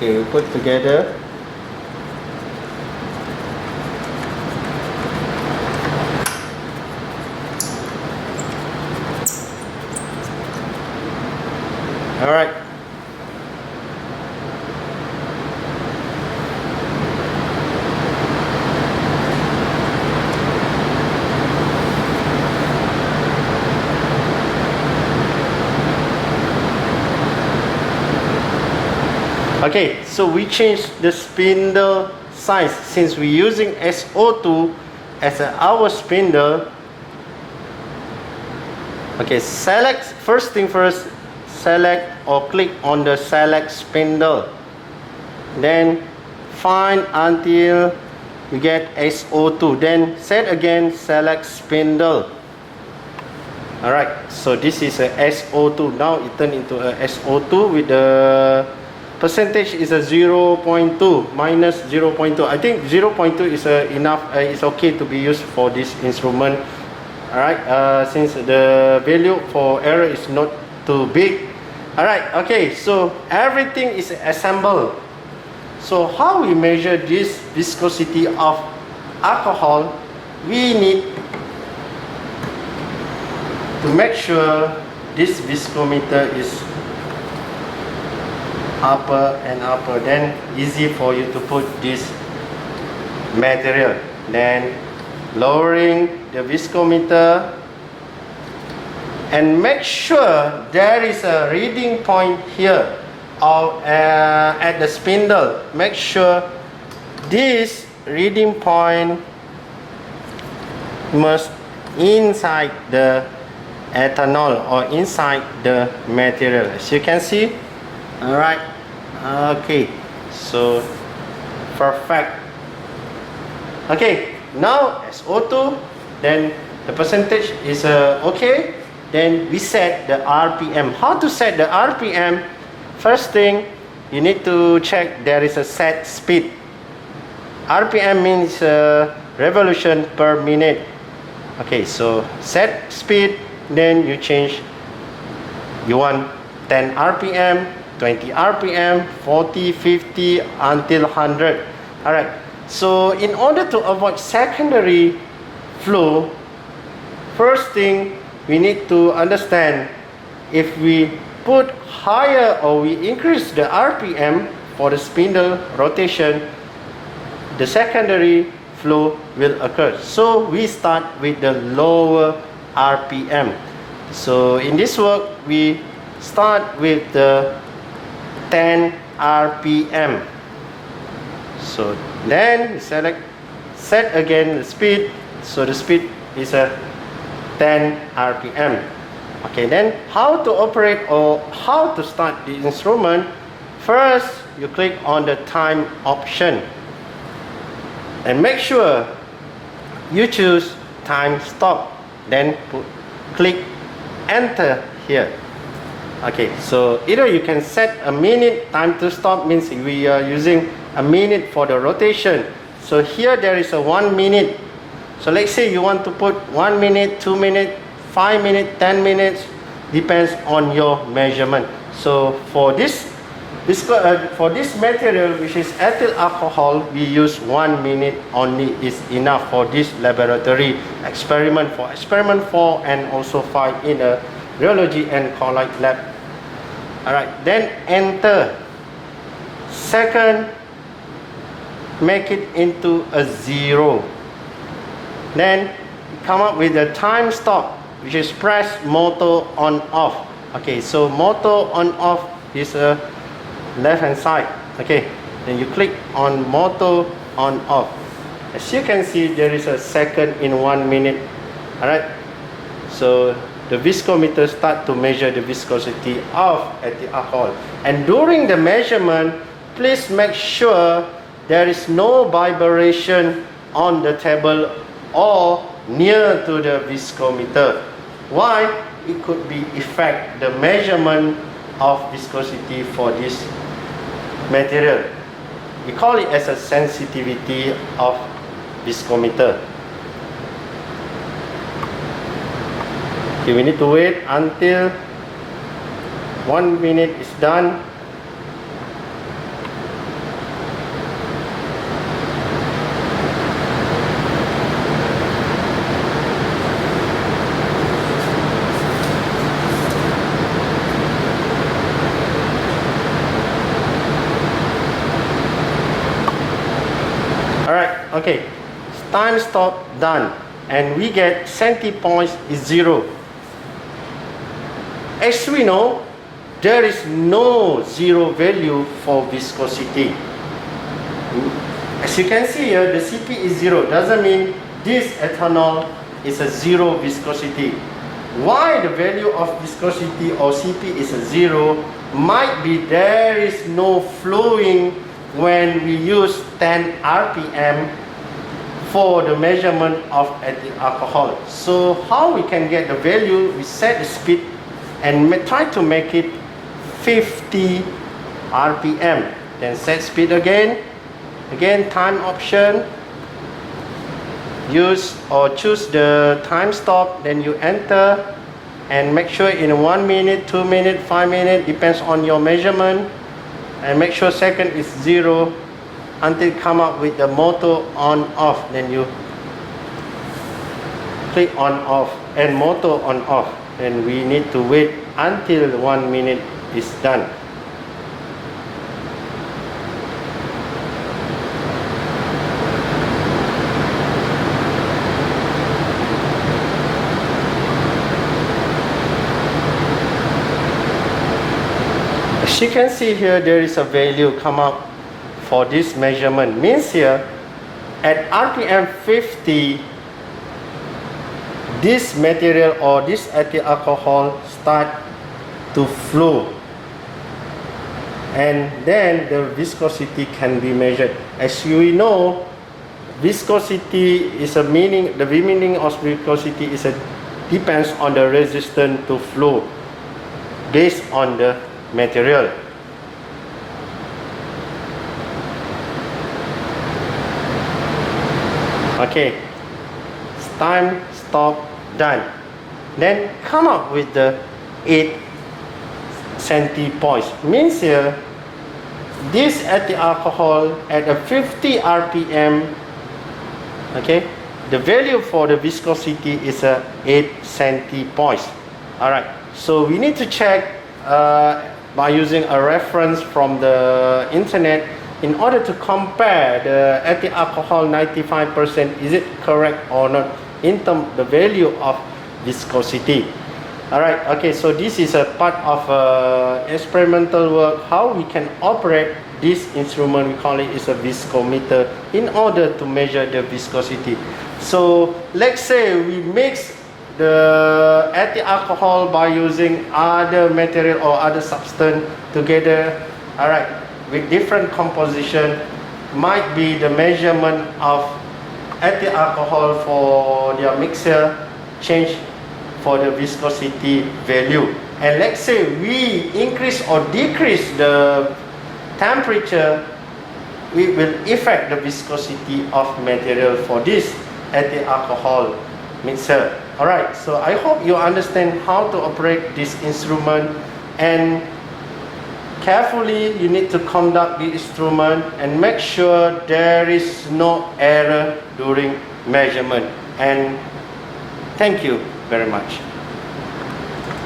Okay, we put together. All right. Okay, so we change the spindle size since we're using SO2 as our spindle. Okay, select, first thing first, select or click on the select spindle. Then find until you get SO2. Then set again, select spindle. Alright, so this is a SO2. Now it turned into a SO2 with the percentage is a 0.2 minus 0.2. I think 0.2 is enough. It's okay to be used for this instrument. Alright, since the value for error is not too big. Alright, okay, so everything is assembled. So how we measure this viscosity of alcohol? We need to make sure this viscometer is upper and upper, then easy for you to put this material. Then lowering the viscometer and make sure there is a reading point here or at the spindle. Make sure this reading point must inside the ethanol or inside the material, as you can see. All right, okay, so perfect. Okay, now SO2, then the percentage is okay. Then we set the RPM. How to set the RPM? First thing, you need to check there is a set speed. RPM means revolution per minute. Okay, so set speed, then you change. You want 10 RPM, 20 RPM, 40, 50 until 100. Alright, so in order to avoid secondary flow, first thing we need to understand, if we put higher or we increase the RPM for the spindle rotation, the secondary flow will occur. So we start with the lower RPM. So in this work we start with the 10 RPM. So then select, set again the speed. So the speed is a 10 RPM. Okay, then how to operate or how to start the instrument? First, you click on the time option and make sure you choose time stop. Then click enter here. Okay, so either you can set a minute. Time to stop means we are using a minute for the rotation. So here there is a 1 minute. So let's say you want to put 1 minute, 2 minutes, 5 minutes, 10 minutes, depends on your measurement. So for this material, which is ethyl alcohol, we use 1 minute only is enough for this laboratory experiment, for experiment 4 and also 5 in a rheology and colloid lab. Alright, then enter. Second, make it into a 0. Then come up with a time stop, which is press motor on off. Okay, so motor on off is a left hand side. Okay, then you click on motor on off. As you can see, there is a second in 1 minute. Alright, so the viscometer start to measure the viscosity of ethyl alcohol. And during the measurement, please make sure there is no vibration on the table or near to the viscometer. Why? It could be affect the measurement of viscosity for this material. We call it as a sensitivity of viscometer. Okay, we need to wait until 1 minute is done. Alright, okay. Time stop done. And we get centi points is 0. As we know, there is no zero value for viscosity. As you can see here, the Cp is 0. Doesn't mean this ethanol is a 0 viscosity. Why the value of viscosity or Cp is a 0 might be there is no flowing when we use 10 RPM for the measurement of ethyl alcohol. So how we can get the value? We set the speed and try to make it 50 RPM. Then set speed again. Again, time option. Use or choose the time stop. Then you enter and make sure in 1 minute, 2 minutes, 5 minutes, depends on your measurement. And make sure second is 0 until come up with the motor on off. Then you click on off and motor on off. And we need to wait until 1 minute is done. As you can see here, there is a value come up for this measurement. Means here, at RPM 50, this material or this ethyl alcohol start to flow. And then the viscosity can be measured. As you know, viscosity is a meaning, the meaning of viscosity is a depends on the resistance to flow based on the material. Okay, time stop done. Then come up with the 8 centi points. Means here, this ethyl alcohol at a 50 RPM, okay, the value for the viscosity is a 8 centi points. Alright, so we need to check by using a reference from the internet in order to compare the ethyl alcohol 95%, is it correct or not in terms of the value of viscosity. Alright, okay, so this is a part of experimental work, how we can operate this instrument. We call it is a viscometer in order to measure the viscosity. So let's say we mix the ethyl alcohol by using other material or other substance together, alright, with different composition. Might be the measurement of ethyl alcohol for their mixture change for the viscosity value. And let's say we increase or decrease the temperature, we will affect the viscosity of material for this ethyl alcohol mixture. Alright, so I hope you understand how to operate this instrument, and carefully you need to conduct the instrument and make sure there is no error during measurement. And thank you very much.